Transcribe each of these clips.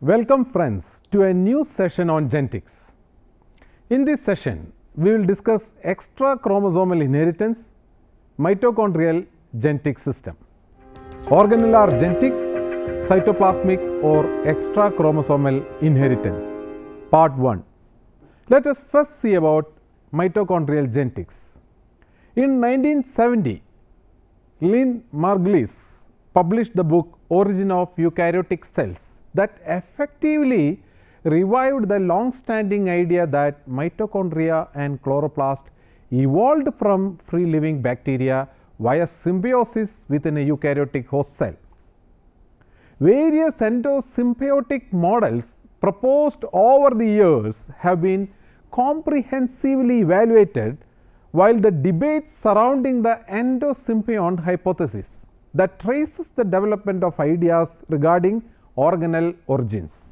Welcome friends to a new session on genetics. In this session, we will discuss extra chromosomal inheritance, mitochondrial genetic system, organellar genetics, cytoplasmic or extra chromosomal inheritance. Part 1. Let us first see about mitochondrial genetics. In 1970, Lynn Margulis published the book Origin of Eukaryotic Cells that effectively revived the long-standing idea that mitochondria and chloroplast evolved from free-living bacteria via symbiosis within a eukaryotic host cell. Various endosymbiotic models proposed over the years have been comprehensively evaluated, while the debates surrounding the endosymbiont hypothesis that traces the development of ideas regarding organelle origins.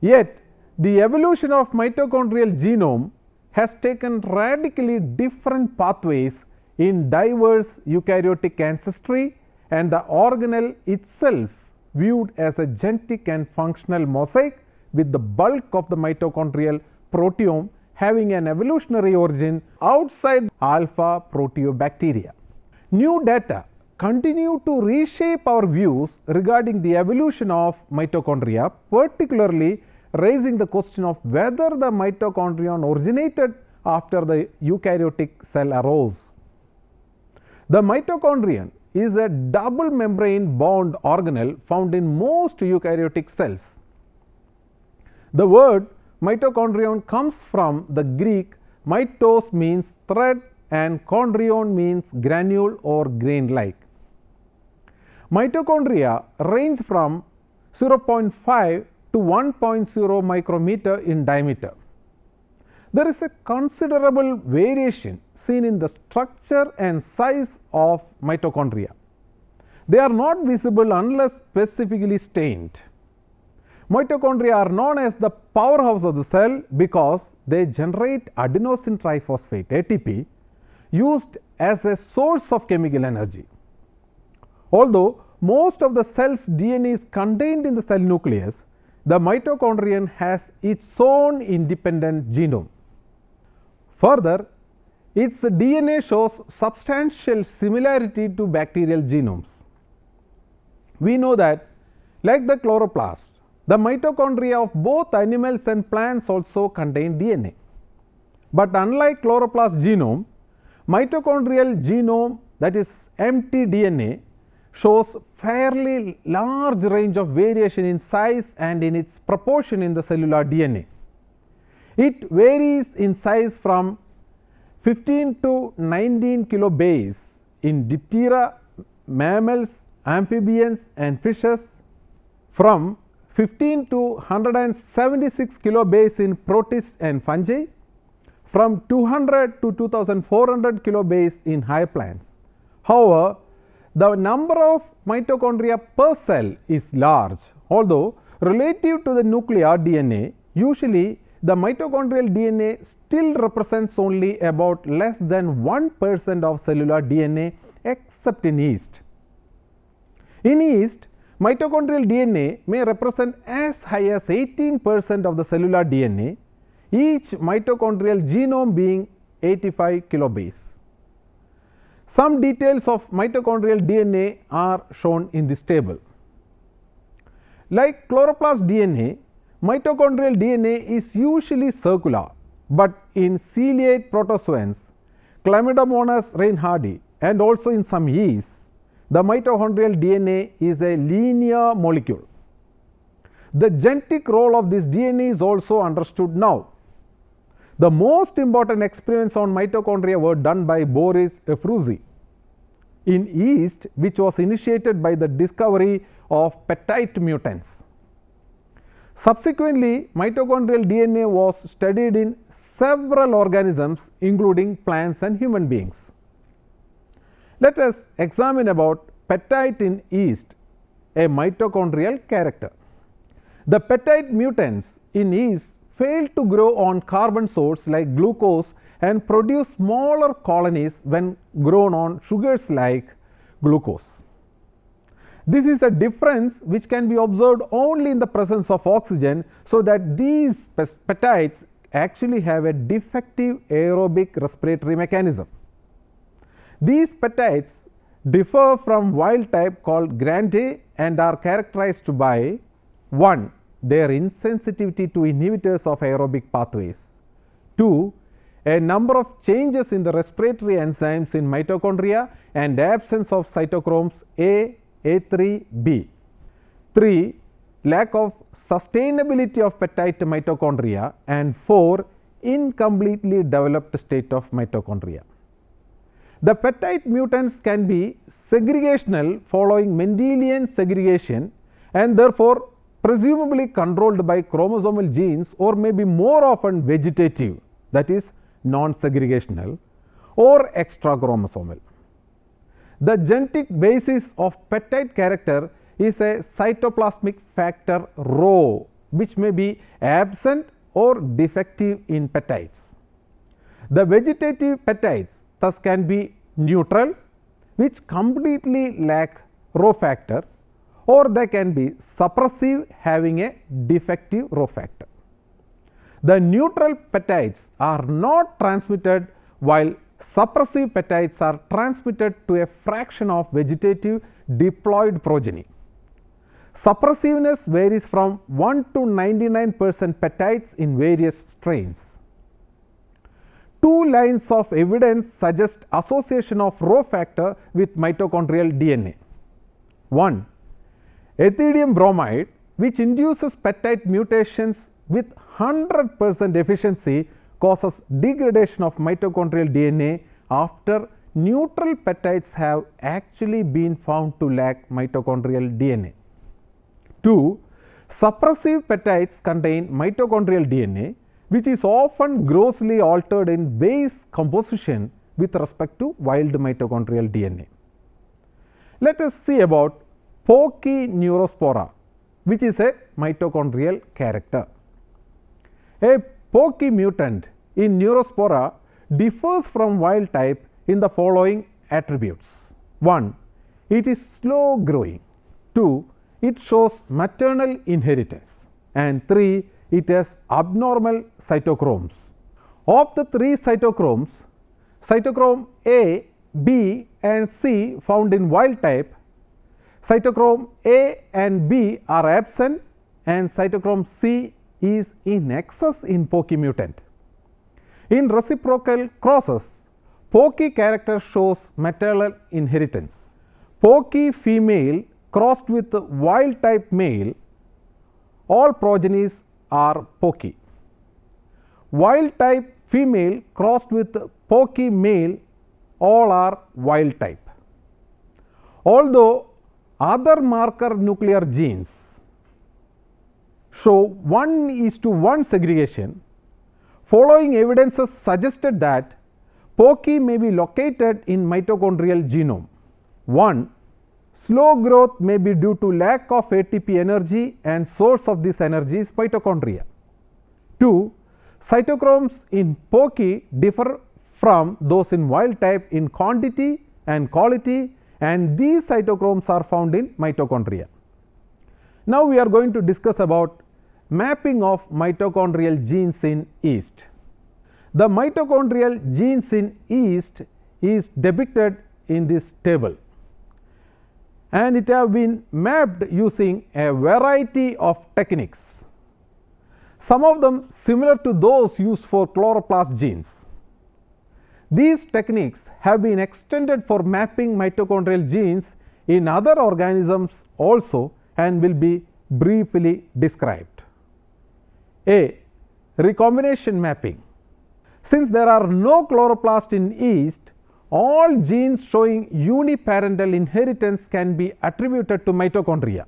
Yet, the evolution of mitochondrial genome has taken radically different pathways in diverse eukaryotic ancestry, and the organelle itself viewed as a genetic and functional mosaic, with the bulk of the mitochondrial proteome having an evolutionary origin outside alpha proteobacteria. New data continue to reshape our views regarding the evolution of mitochondria, particularly raising the question of whether the mitochondrion originated after the eukaryotic cell arose. The mitochondrion is a double membrane bound organelle found in most eukaryotic cells. The word mitochondrion comes from the Greek mitos means thread and chondrion means granule or grain like. Mitochondria range from 0.5 to 1.0 micrometer in diameter. There is a considerable variation seen in the structure and size of mitochondria. They are not visible unless specifically stained. Mitochondria are known as the powerhouse of the cell because they generate adenosine triphosphate ATP used as a source of chemical energy. Although most of the cell's DNA is contained in the cell nucleus, the mitochondrion has its own independent genome. Further, its DNA shows substantial similarity to bacterial genomes. We know that, like the chloroplast, the mitochondria of both animals and plants also contain DNA. But unlike chloroplast genome, mitochondrial genome, that is mtDNA, shows fairly large range of variation in size and in its proportion in the cellular DNA. It varies in size from 15 to 19 kilobase in Diptera, mammals, amphibians and fishes, from 15 to 176 kilobase in protists and fungi, from 200 to 2400 kilobase in high plants. However, the number of mitochondria per cell is large, although relative to the nuclear DNA, usually the mitochondrial DNA still represents only about less than 1% of cellular DNA, except in yeast. In yeast, mitochondrial DNA may represent as high as 18% of the cellular DNA, each mitochondrial genome being 85 kilobase. Some details of mitochondrial DNA are shown in this table. Like chloroplast DNA, mitochondrial DNA is usually circular, but in ciliate protozoans, Chlamydomonas reinhardti, and also in some yeasts, the mitochondrial DNA is a linear molecule. The genetic role of this DNA is also understood now. The most important experiments on mitochondria were done by Boris Efrusy in yeast, which was initiated by the discovery of Petite mutants. Subsequently, mitochondrial DNA was studied in several organisms including plants and human beings. Let us examine about Petite in yeast, a mitochondrial character. The Petite mutants in yeast fail to grow on carbon source like glucose and produce smaller colonies when grown on sugars like glucose. This is a difference which can be observed only in the presence of oxygen, so that these petites actually have a defective aerobic respiratory mechanism. These petites differ from wild type called grande and are characterized by 1. Their insensitivity to inhibitors of aerobic pathways, 2. a number of changes in the respiratory enzymes in mitochondria and absence of cytochromes A, A3, B, 3. lack of sustainability of petite mitochondria, and 4. incompletely developed state of mitochondria. The petite mutants can be segregational following Mendelian segregation and therefore presumably controlled by chromosomal genes, or may be more often vegetative, that is non-segregational, or extrachromosomal. The genetic basis of petite character is a cytoplasmic factor Rho, which may be absent or defective in petites. The vegetative petites thus can be neutral, which completely lack Rho factor, or they can be suppressive having a defective Rho factor. The neutral petites are not transmitted, while suppressive petites are transmitted to a fraction of vegetative diploid progeny. Suppressiveness varies from 1 to 99% petites in various strains. Two lines of evidence suggest association of Rho factor with mitochondrial DNA. 1. Ethidium bromide, which induces petite mutations with 100% efficiency, causes degradation of mitochondrial DNA after neutral petites have actually been found to lack mitochondrial DNA. 2. Suppressive petites contain mitochondrial DNA, which is often grossly altered in base composition with respect to wild mitochondrial DNA. Let us see about Pochineurospora, which is a mitochondrial character. A Pochi mutant in Neurospora differs from wild type in the following attributes. 1. It is slow growing. 2. It shows maternal inheritance. And 3. It has abnormal cytochromes. Of the 3 cytochromes, cytochrome A, B and C found in wild type, cytochrome A and B are absent and cytochrome C is in excess in Pochi mutant. In reciprocal crosses, Pochi character shows maternal inheritance. Pochi female crossed with wild type male, all progenies are Pochi. Wild type female crossed with Pochi male, all are wild type. Although other marker nuclear genes show 1:1 segregation, following evidences suggested that Pochi may be located in mitochondrial genome. 1. Slow growth may be due to lack of ATP energy and source of this energy is mitochondria. 2. Cytochromes in Pochi differ from those in wild type in quantity and quality, and these cytochromes are found in mitochondria. Now we are going to discuss about mapping of mitochondrial genes in yeast. The mitochondrial genes in yeast is depicted in this table, and it have been mapped using a variety of techniques, some of them similar to those used for chloroplast genes. These techniques have been extended for mapping mitochondrial genes in other organisms also and will be briefly described. A. Recombination mapping. Since there are no chloroplast in yeast, all genes showing uniparental inheritance can be attributed to mitochondria.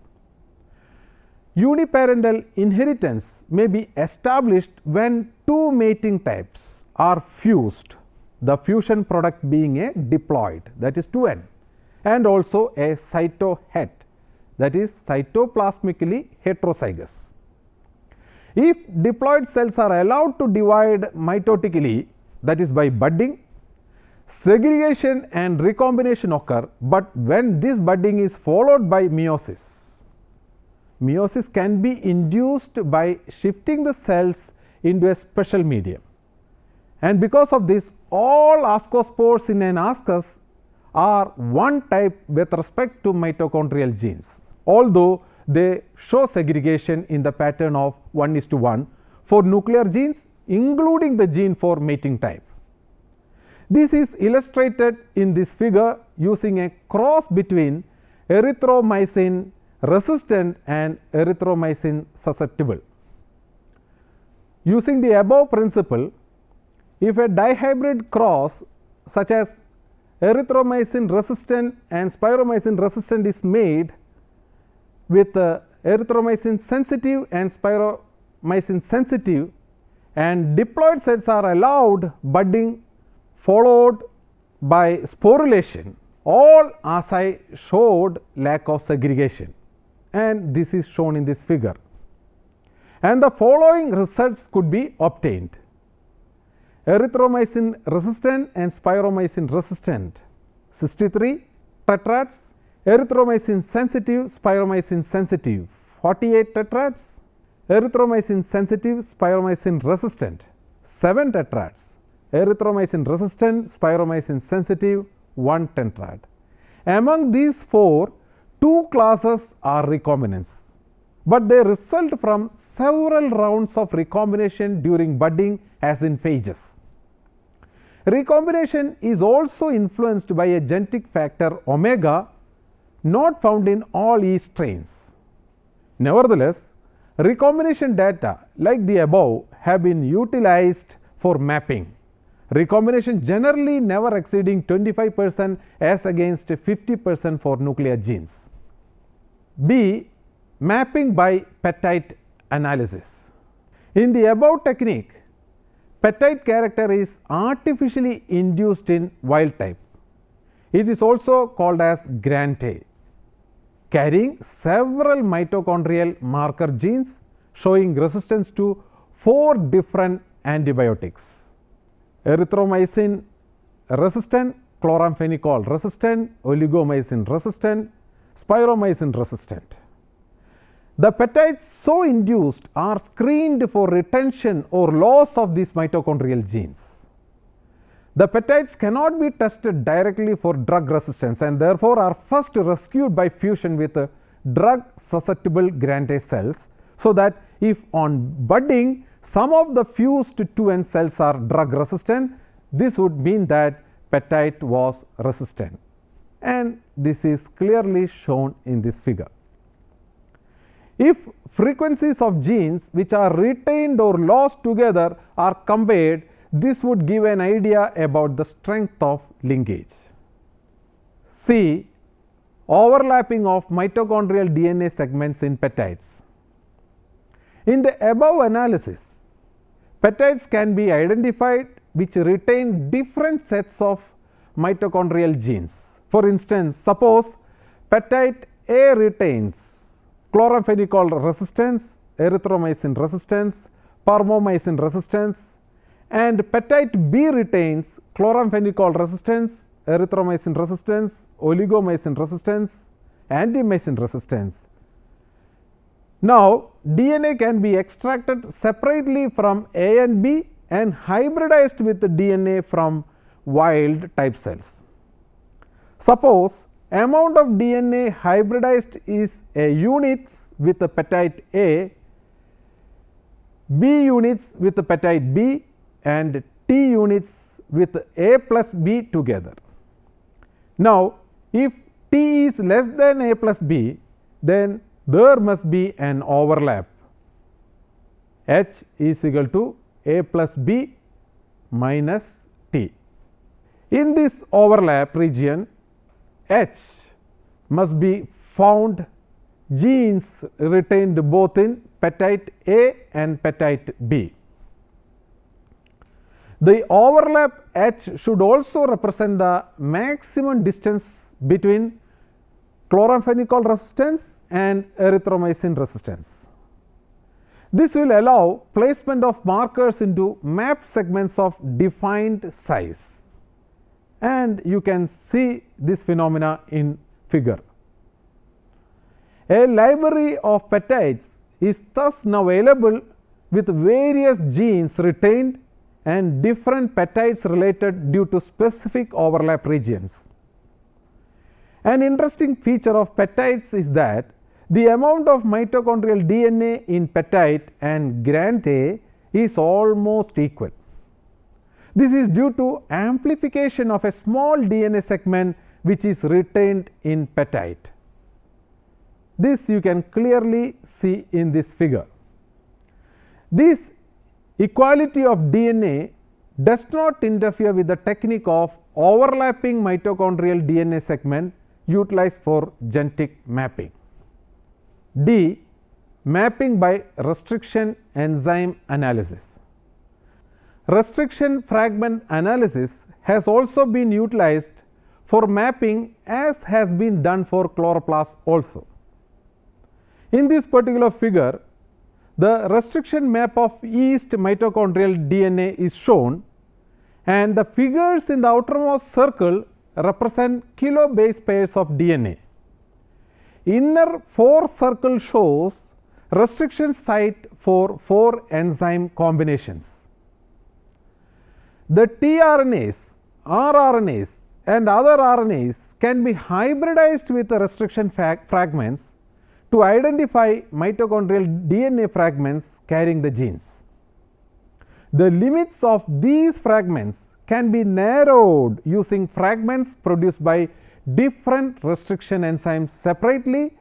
Uniparental inheritance may be established when two mating types are fused, the fusion product being a diploid, that is 2N, and also a cytohet, that is cytoplasmically heterozygous. If diploid cells are allowed to divide mitotically, that is by budding, segregation and recombination occur, but when this budding is followed by meiosis. Meiosis can be induced by shifting the cells into a special medium, and because of this all ascospores in an ascus are one type with respect to mitochondrial genes, although they show segregation in the pattern of 1:1 for nuclear genes, including the gene for mating type. This is illustrated in this figure using a cross between erythromycin resistant and erythromycin susceptible. Using the above principle, if a dihybrid cross such as erythromycin resistant and spiromycin resistant is made with erythromycin sensitive and spiromycin sensitive, and diploid cells are allowed budding followed by sporulation, all asci showed lack of segregation, and this is shown in this figure. And the following results could be obtained: erythromycin resistant and spiromycin resistant 63 tetrads, erythromycin sensitive, spiromycin sensitive 48 tetrads, erythromycin sensitive, spiromycin resistant 7 tetrads, erythromycin resistant, spiromycin sensitive 1 tetrad. Among these 4, 2 classes are recombinants, but they result from several rounds of recombination during budding as in phages. Recombination is also influenced by a genetic factor omega not found in all yeast strains. Nevertheless, recombination data like the above have been utilized for mapping. Recombination generally never exceeding 25% as against 50% for nuclear genes. B. Mapping by Petite analysis. In the above technique, Petite character is artificially induced in wild type. It is also called as grant, carrying several mitochondrial marker genes showing resistance to 4 different antibiotics: erythromycin resistant, chloramphenicol resistant, oligomycin resistant, spiromycin resistant. The peptides so induced are screened for retention or loss of these mitochondrial genes. The peptides cannot be tested directly for drug resistance and therefore are first rescued by fusion with drug susceptible grant cells, so that if on budding some of the fused 2N cells are drug resistant, this would mean that Petite was resistant, and this is clearly shown in this figure. If frequencies of genes which are retained or lost together are compared, this would give an idea about the strength of linkage. C. Overlapping of mitochondrial DNA segments in peptides. In the above analysis, peptides can be identified which retain different sets of mitochondrial genes. For instance, suppose peptide A retains chloramphenicol resistance, erythromycin resistance, parmomycin resistance, and peptide B retains chloramphenicol resistance, erythromycin resistance, oligomycin resistance, antimycin resistance. Now, DNA can be extracted separately from A and B and hybridized with the DNA from wild type cells. Suppose amount of DNA hybridized is A units with the peptide A, B units with the peptide B, and T units with A plus B together. Now, if T is less than A plus B, then there must be an overlap. H is equal to A plus B minus T. In this overlap region, H must be found genes retained both in peptide A and peptide B. The overlap H should also represent the maximum distance between chloramphenicol resistance and erythromycin resistance. This will allow placement of markers into map segments of defined size. and you can see this phenomena in figure. A library of peptides is thus now available with various genes retained and different peptides related due to specific overlap regions. An interesting feature of peptides is that the amount of mitochondrial DNA in Petite and Grant A is almost equal. This is due to amplification of a small DNA segment which is retained in Petite. This you can clearly see in this figure. This equality of DNA does not interfere with the technique of overlapping mitochondrial DNA segment utilized for genetic mapping. D. Mapping by restriction enzyme analysis. Restriction fragment analysis has also been utilized for mapping, as has been done for chloroplasts also. In this particular figure, the restriction map of yeast mitochondrial DNA is shown, and the figures in the outermost circle represent kilo base pairs of DNA. Inner 4 circle shows restriction site for 4 enzyme combinations. The tRNAs, rRNAs and other RNAs can be hybridized with the restriction fragments to identify mitochondrial DNA fragments carrying the genes. The limits of these fragments can be narrowed using fragments produced by different restriction enzymes separately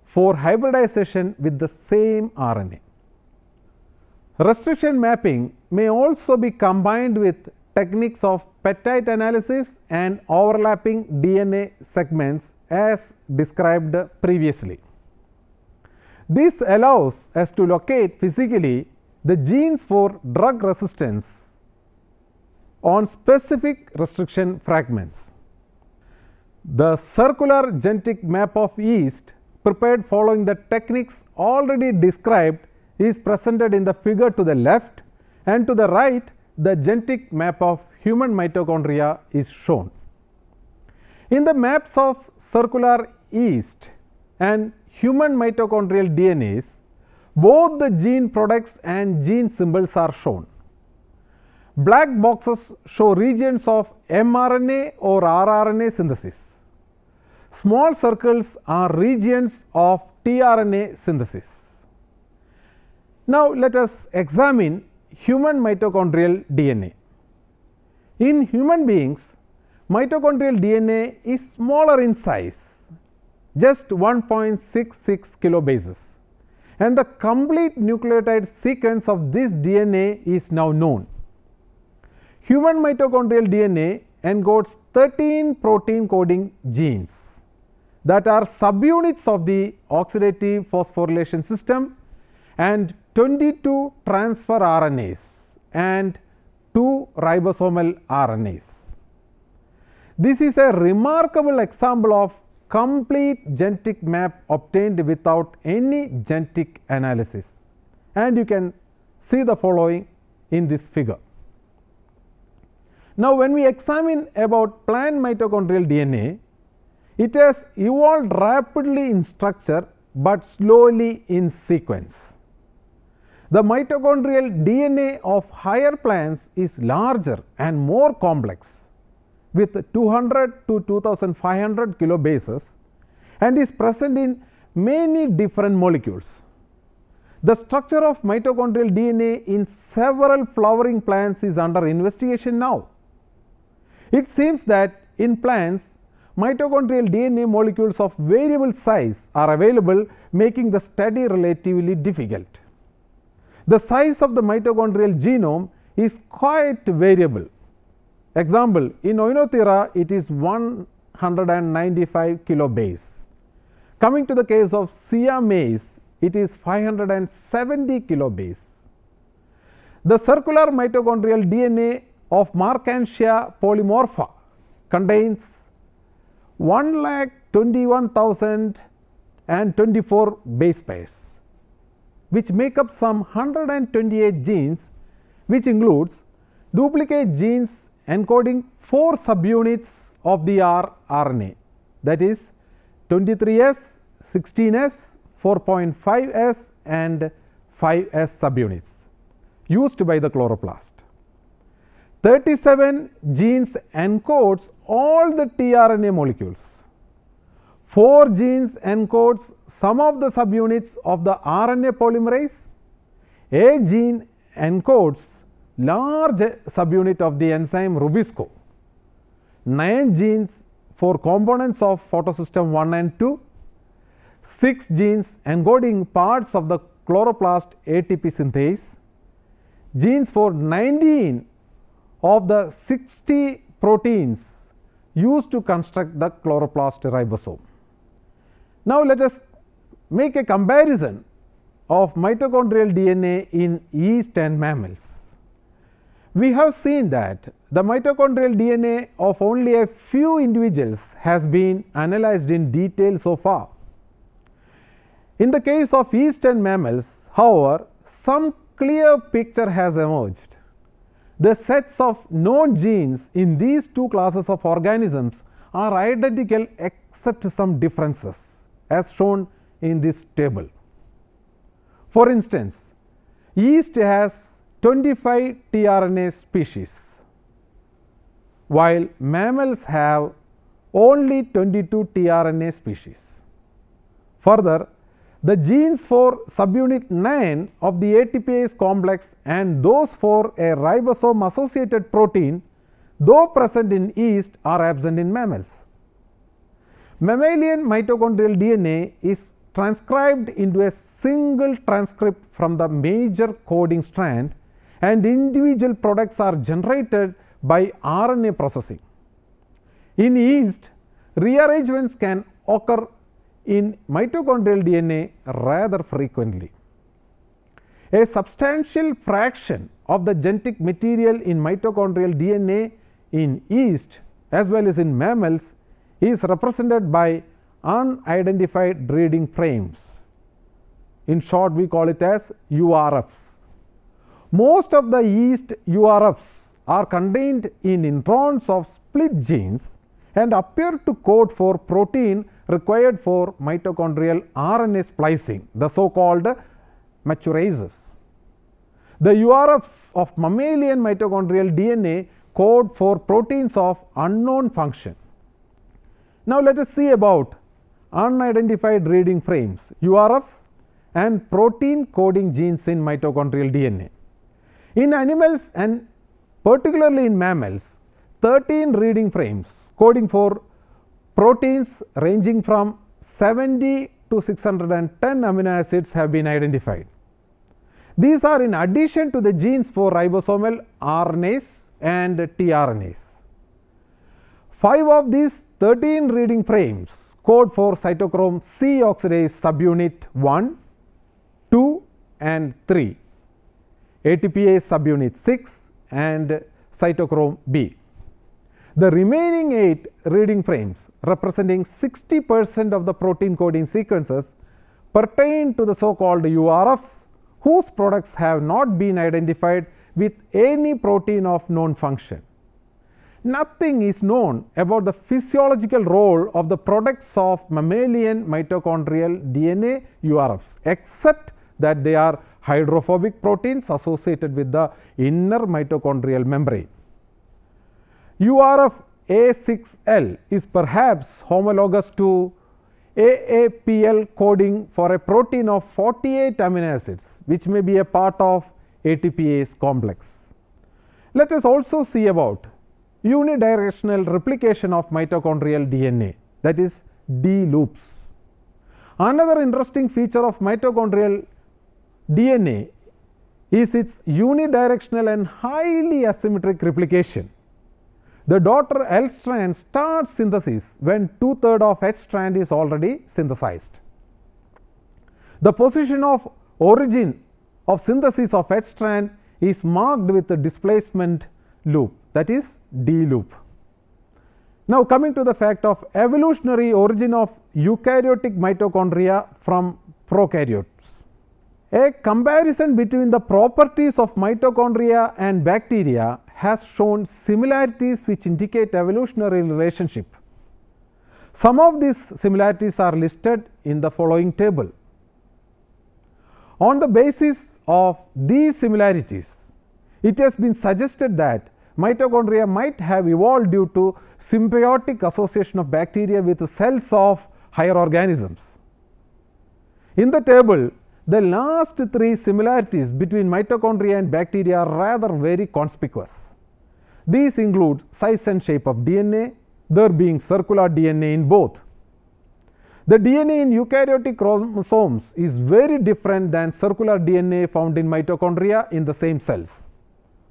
for hybridization with the same RNA. Restriction mapping may also be combined with techniques of peptide analysis and overlapping DNA segments as described previously. This allows us to locate physically the genes for drug resistance on specific restriction fragments. The circular genetic map of yeast prepared following the techniques already described is presented in the figure to the left, and to the right the genetic map of human mitochondria is shown. In the maps of circular yeast and human mitochondrial DNAs, both the gene products and gene symbols are shown. Black boxes show regions of mRNA or rRNA synthesis. Small circles are regions of tRNA synthesis. Now, let us examine human mitochondrial DNA. In human beings, mitochondrial DNA is smaller in size, just 1.66 kilobases, and the complete nucleotide sequence of this DNA is now known. Human mitochondrial DNA encodes 13 protein coding genes that are subunits of the oxidative phosphorylation system, and 22 transfer RNAs and 2 ribosomal RNAs. This is a remarkable example of complete genetic map obtained without any genetic analysis, and you can see the following in this figure. Now, when we examine about plant mitochondrial DNA, it has evolved rapidly in structure but slowly in sequence. The mitochondrial DNA of higher plants is larger and more complex, with 200 to 2500 kilobases, and is present in many different molecules. The structure of mitochondrial DNA in several flowering plants is under investigation now. It seems that in plants, mitochondrial DNA molecules of variable size are available, making the study relatively difficult. The size of the mitochondrial genome is quite variable. Example, in Oinothera it is 195 kilobase. Coming to the case of Siam maize, it is 570 kilobase. The circular mitochondrial DNA of Markantia polymorpha contains 1,21,024 base pairs, which make up some 128 genes, which includes duplicate genes encoding 4 subunits of the rRNA, that is 23S, 16S, 4.5S and 5S subunits used by the chloroplast. 37 genes encodes all the tRNA molecules. 4 genes encodes some of the subunits of the RNA polymerase. A gene encodes large subunit of the enzyme Rubisco. 9 genes for components of photosystem 1 and 2. 6 genes encoding parts of the chloroplast ATP synthase. Genes for 19 of the 60 proteins used to construct the chloroplast ribosome. Now, let us make a comparison of mitochondrial DNA in yeast and mammals. We have seen that the mitochondrial DNA of only a few individuals has been analyzed in detail so far. In the case of yeast and mammals, however, some clear picture has emerged. The sets of known genes in these two classes of organisms are identical except some differences, as shown in this table. For instance, yeast has 25 tRNA species, while mammals have only 22 tRNA species. Further, the genes for subunit 9 of the ATPase complex and those for a ribosome associated protein, though present in yeast, are absent in mammals. Mammalian mitochondrial DNA is transcribed into a single transcript from the major coding strand, and individual products are generated by RNA processing. In yeast, rearrangements can occur in mitochondrial DNA rather frequently. A substantial fraction of the genetic material in mitochondrial DNA in yeast as well as in mammals is represented by unidentified reading frames. In short, we call it as URFs. Most of the yeast URFs are contained in introns of split genes and appear to code for protein required for mitochondrial RNA splicing, the so called maturases. The URFs of mammalian mitochondrial DNA code for proteins of unknown function. Now, let us see about unidentified reading frames, URFs and protein coding genes in mitochondrial DNA. In animals and particularly in mammals, 13 reading frames coding for proteins ranging from 70 to 610 amino acids have been identified. These are in addition to the genes for ribosomal RNAs and tRNAs. 5 of these 13 reading frames code for cytochrome C oxidase subunit 1, 2 and 3, ATPase subunit 6 and cytochrome B. The remaining 8 reading frames, representing 60% of the protein coding sequences, pertain to the so called URFs whose products have not been identified with any protein of known function. Nothing is known about the physiological role of the products of mammalian mitochondrial DNA URFs, except that they are hydrophobic proteins associated with the inner mitochondrial membrane. URF A6L is perhaps homologous to AAPL coding for a protein of 48 amino acids, which may be a part of ATPase complex. Let us also see about unidirectional replication of mitochondrial DNA, that is D loops. Another interesting feature of mitochondrial DNA is its unidirectional and highly asymmetric replication. The daughter L strand starts synthesis when 2/3 of H strand is already synthesized. The position of origin of synthesis of H strand is marked with the displacement loop, that is D loop. Now, coming to the fact of evolutionary origin of eukaryotic mitochondria from prokaryotes. A comparison between the properties of mitochondria and bacteria has shown similarities which indicate evolutionary relationship. Some of these similarities are listed in the following table. On the basis of these similarities, it has been suggested that mitochondria might have evolved due to symbiotic association of bacteria with cells of higher organisms. In the table, the last three similarities between mitochondria and bacteria are rather very conspicuous. These include size and shape of DNA, there being circular DNA in both. The DNA in eukaryotic chromosomes is very different than circular DNA found in mitochondria in the same cells.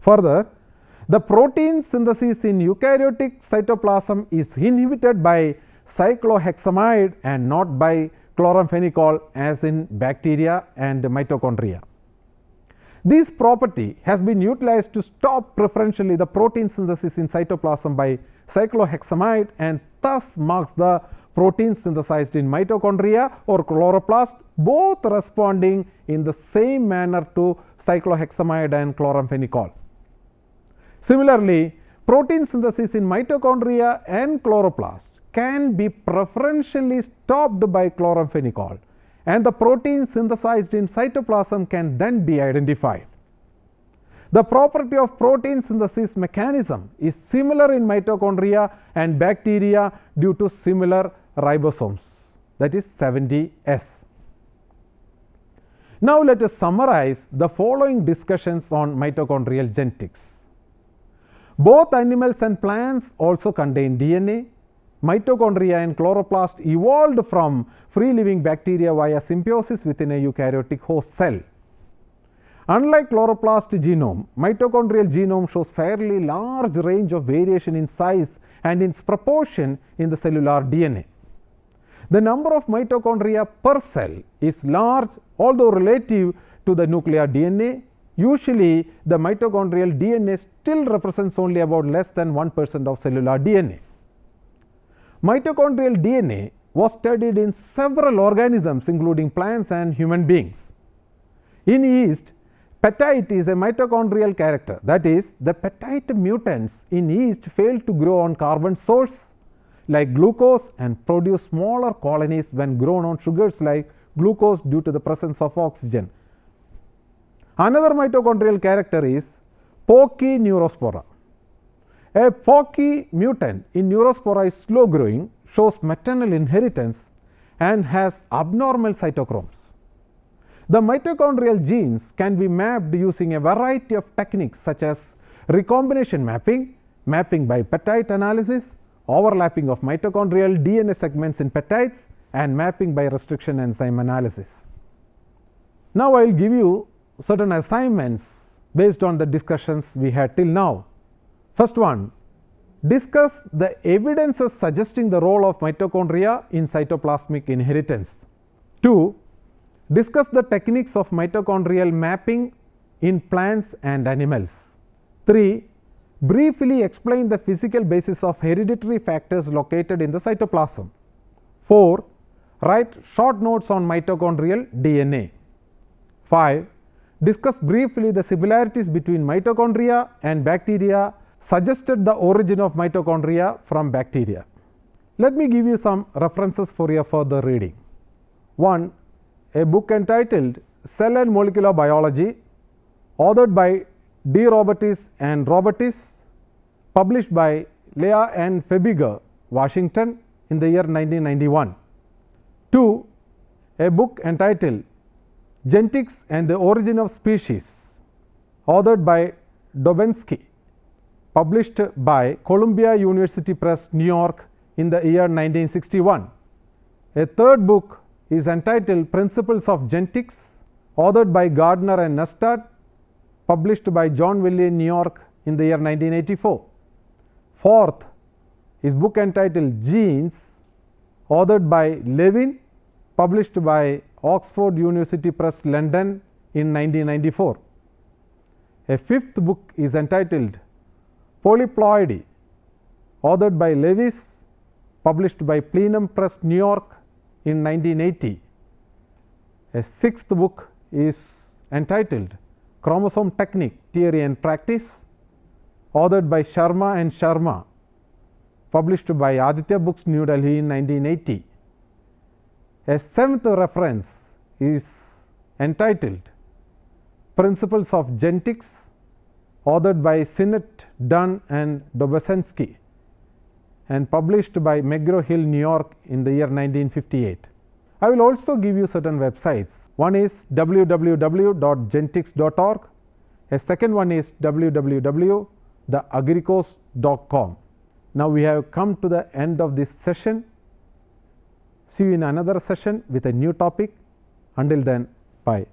Further, the protein synthesis in eukaryotic cytoplasm is inhibited by cyclohexamide and not by chloramphenicol as in bacteria and mitochondria. This property has been utilized to stop preferentially the protein synthesis in cytoplasm by cyclohexamide and thus marks the protein synthesized in mitochondria or chloroplast, both responding in the same manner to cyclohexamide and chloramphenicol. Similarly, protein synthesis in mitochondria and chloroplast can be preferentially stopped by chloramphenicol and the protein synthesized in cytoplasm can then be identified. The property of protein synthesis mechanism is similar in mitochondria and bacteria due to similar ribosomes, that is 70S. Now, let us summarize the following discussions on mitochondrial genetics. Both animals and plants also contain DNA. Mitochondria and chloroplast evolved from free living bacteria via symbiosis within a eukaryotic host cell. Unlike chloroplast genome, mitochondrial genome shows fairly large range of variation in size and its proportion in the cellular DNA. The number of mitochondria per cell is large, although relative to the nuclear DNA. Usually, the mitochondrial DNA still represents only about less than 1% of cellular DNA. Mitochondrial DNA was studied in several organisms including plants and human beings. In yeast, Petite is a mitochondrial character, that is, the Petite mutants in yeast fail to grow on carbon source like glucose and produce smaller colonies when grown on sugars like glucose due to the presence of oxygen. Another mitochondrial character is Pocci neurospora. A Pocci mutant in neurospora is slow growing, shows maternal inheritance and has abnormal cytochromes. The mitochondrial genes can be mapped using a variety of techniques such as recombination mapping, mapping by Petite analysis, overlapping of mitochondrial DNA segments in Petites and mapping by restriction enzyme analysis. Now, I will give you certain assignments based on the discussions we had till now. First one, discuss the evidences suggesting the role of mitochondria in cytoplasmic inheritance. 2. Discuss the techniques of mitochondrial mapping in plants and animals. 3. Briefly explain the physical basis of hereditary factors located in the cytoplasm. 4. Write short notes on mitochondrial DNA. 5. Discuss briefly the similarities between mitochondria and bacteria suggested the origin of mitochondria from bacteria. Let me give you some references for your further reading. 1. A book entitled Cell and Molecular Biology, authored by D. Robertis and Robertis, published by Leah and Febiger, Washington in the year 1991. 2. A book entitled Genetics and the Origin of Species, authored by Dobensky, published by Columbia University Press, New York in the year 1961. A third book is entitled Principles of Genetics, authored by Gardner and Nestad, published by John Wiley in New York in the year 1984. Fourth is book entitled Genes, authored by Levin, published by Oxford University Press, London in 1994. A fifth book is entitled Polyploidy, authored by Lewis, published by Plenum Press, New York in 1980. A sixth book is entitled Chromosome Technique, Theory and Practice, authored by Sharma and Sharma, published by Aditya Books, New Delhi in 1980. A seventh reference is entitled Principles of Genetics, authored by Sinnott, Dunn and Dobzhansky, and published by McGraw-Hill, New York in the year 1958. I will also give you certain websites. One is www.genetics.org. A second one is www.theagricos.com. Now we have come to the end of this session. See you in another session with a new topic. Until then, bye.